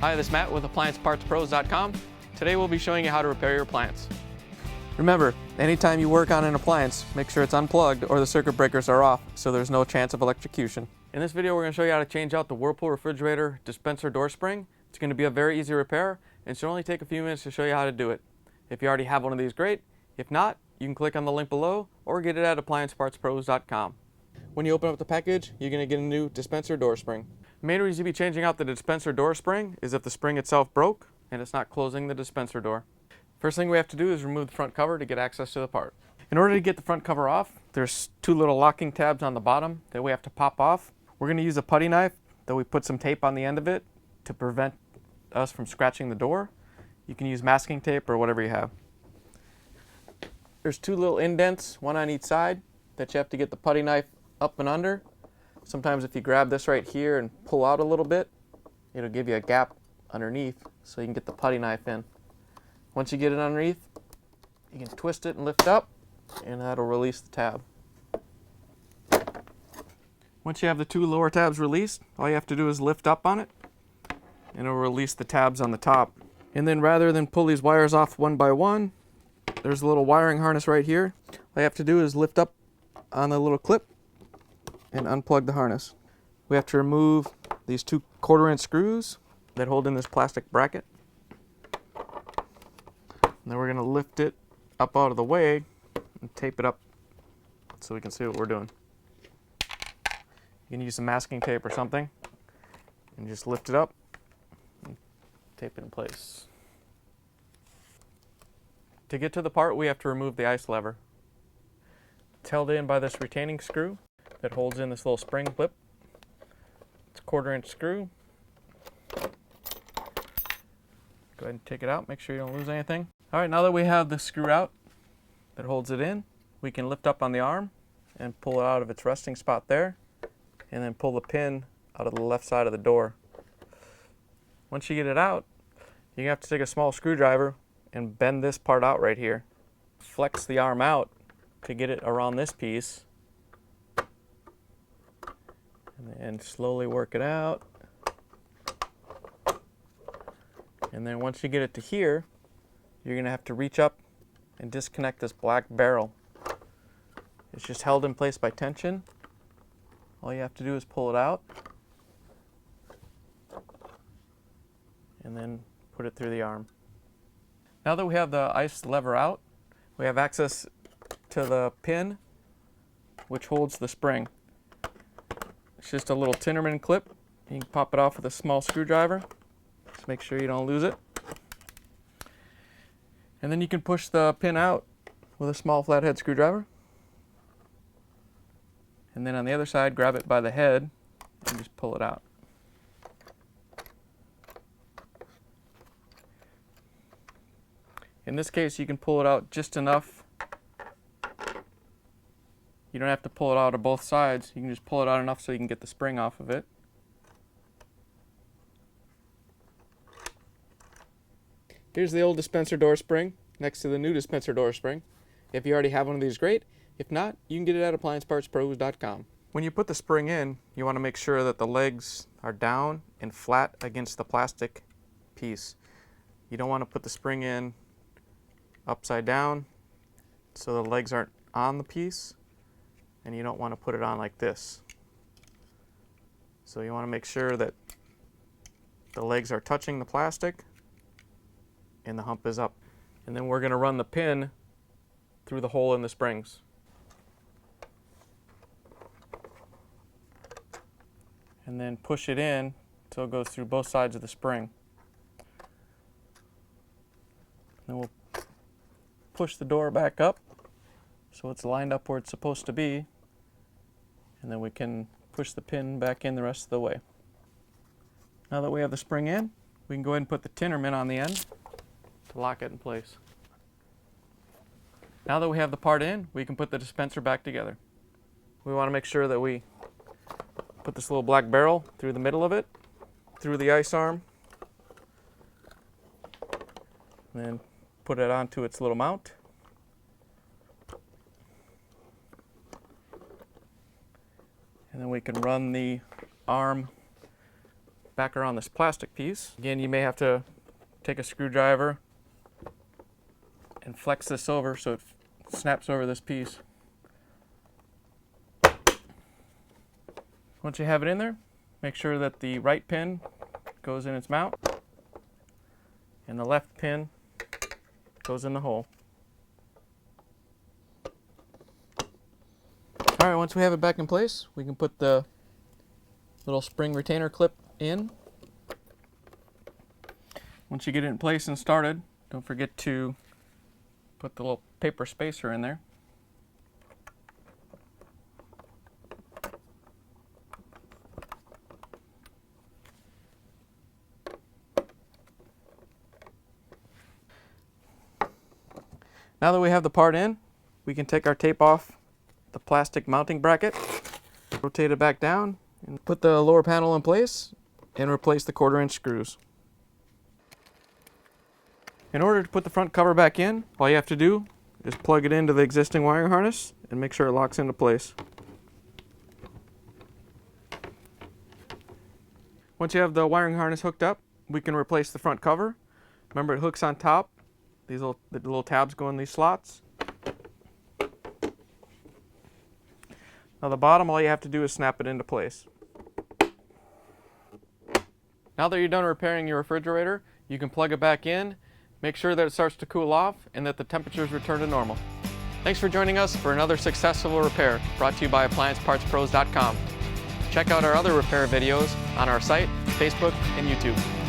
Hi, this is Matt with AppliancePartsPros.com. Today we'll be showing you how to repair your appliance. Remember, anytime you work on an appliance, make sure it's unplugged or the circuit breakers are off so there's no chance of electrocution. In this video we're going to show you how to change out the Whirlpool Refrigerator Dispenser Door Spring. It's going to be a very easy repair and should only take a few minutes to show you how to do it. If you already have one of these, great. If not, you can click on the link below or get it at AppliancePartsPros.com. When you open up the package, you're going to get a new dispenser door spring. The main reason you'll be changing out the dispenser door spring is if the spring itself broke and it's not closing the dispenser door. First thing we have to do is remove the front cover to get access to the part. In order to get the front cover off, there's two little locking tabs on the bottom that we have to pop off. We're going to use a putty knife that we put some tape on the end of it to prevent us from scratching the door. You can use masking tape or whatever you have. There's two little indents, one on each side, that you have to get the putty knife up and under. Sometimes if you grab this right here and pull out a little bit, it'll give you a gap underneath so you can get the putty knife in. Once you get it underneath, you can twist it and lift up, and that'll release the tab. Once you have the two lower tabs released, all you have to do is lift up on it, and it'll release the tabs on the top. And then rather than pull these wires off one by one, there's a little wiring harness right here. All you have to do is lift up on the little clip and unplug the harness. We have to remove these two 1/4-inch screws that hold in this plastic bracket. And then we're going to lift it up out of the way and tape it up so we can see what we're doing. You can use some masking tape or something and just lift it up and tape it in place. To get to the part, we have to remove the ice lever. It's held in by this retaining screw that holds in this little spring clip. It's a 1/4-inch screw. Go ahead and take it out, make sure you don't lose anything. Alright, now that we have the screw out that holds it in, we can lift up on the arm and pull it out of its resting spot there, and then pull the pin out of the left side of the door. Once you get it out, you have to take a small screwdriver and bend this part out right here. Flex the arm out to get it around this piece, and slowly work it out. And then once you get it to here, you're going to have to reach up and disconnect this black barrel. It's just held in place by tension. All you have to do is pull it out and then put it through the arm. Now that we have the ice lever out, we have access to the pin which holds the spring. It's just a little Tinnerman clip. You can pop it off with a small screwdriver. Just make sure you don't lose it. And then you can push the pin out with a small flathead screwdriver. And then on the other side, grab it by the head and just pull it out. In this case, you can pull it out just enough. You don't have to pull it out of both sides. You can just pull it out enough so you can get the spring off of it. Here's the old dispenser door spring next to the new dispenser door spring. If you already have one of these, great. If not, you can get it at AppliancePartsPros.com. When you put the spring in, you want to make sure that the legs are down and flat against the plastic piece. You don't want to put the spring in upside down so the legs aren't on the piece, and you don't want to put it on like this. So you want to make sure that the legs are touching the plastic and the hump is up. And then we're going to run the pin through the hole in the springs. And then push it in until it goes through both sides of the spring. Then we'll push the door back up so it's lined up where it's supposed to be, and then we can push the pin back in the rest of the way. Now that we have the spring in, we can go ahead and put the Tinnerman on the end to lock it in place. Now that we have the part in, we can put the dispenser back together. We want to make sure that we put this little black barrel through the middle of it, through the ice arm, and then put it onto its little mount. And then we can run the arm back around this plastic piece. Again, you may have to take a screwdriver and flex this over so it snaps over this piece. Once you have it in there, make sure that the right pin goes in its mount and the left pin goes in the hole. Alright, once we have it back in place, we can put the little spring retainer clip in. Once you get it in place and started, don't forget to put the little paper spacer in there. Now that we have the part in, we can take our tape off the plastic mounting bracket, rotate it back down, and put the lower panel in place and replace the 1/4-inch screws. In order to put the front cover back in, all you have to do is plug it into the existing wiring harness and make sure it locks into place. Once you have the wiring harness hooked up, we can replace the front cover. Remember, it hooks on top. The little tabs go in these slots. Now the bottom, all you have to do is snap it into place. Now that you're done repairing your refrigerator, you can plug it back in, make sure that it starts to cool off, and that the temperatures return to normal. Thanks for joining us for another successful repair brought to you by AppliancePartsPros.com. Check out our other repair videos on our site, Facebook, and YouTube.